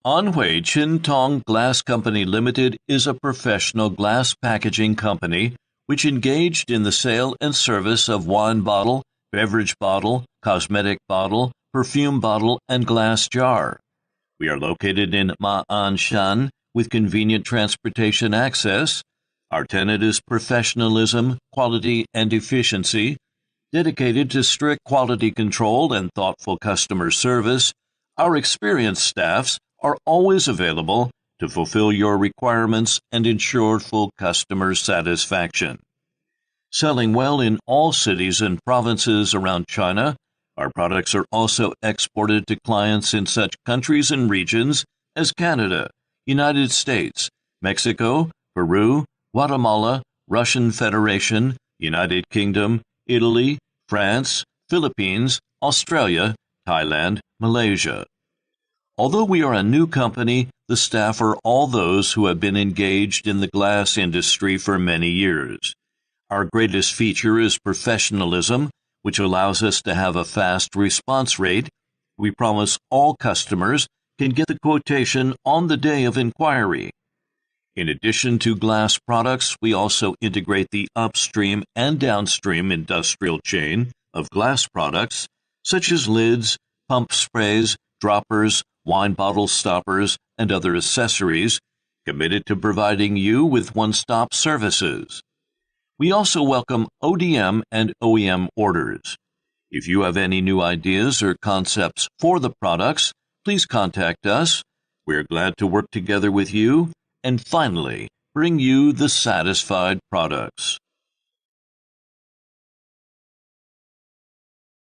Anhui Chin Tong Glass Company Limited is a professional glass packaging company which engaged in the sale and service of wine bottle, beverage bottle, cosmetic bottle, perfume bottle, and glass jar. We are located in Ma'anshan with convenient transportation access. Our tenet is professionalism, quality, and efficiency. Dedicated to strict quality control and thoughtful customer service, our experienced staffs are always available to fulfill your requirements and ensure full customer satisfaction. Selling well in all cities and provinces around China, our products are also exported to clients in such countries and regions as Canada, United States, Mexico, Peru, Guatemala, Russian Federation, United Kingdom, Italy, France, Philippines, Australia, Thailand, Malaysia. Although we are a new company, the staff are all those who have been engaged in the glass industry for many years. Our greatest feature is professionalism, which allows us to have a fast response rate. We promise all customers can get the quotation on the day of inquiry. In addition to glass products, we also integrate the upstream and downstream industrial chain of glass products, such as lids, pump sprays, droppers, wine bottle stoppers, and other accessories, committed to providing you with one-stop services. We also welcome ODM and OEM orders. If you have any new ideas or concepts for the products, please contact us. We are glad to work together with you and finally bring you the satisfied products.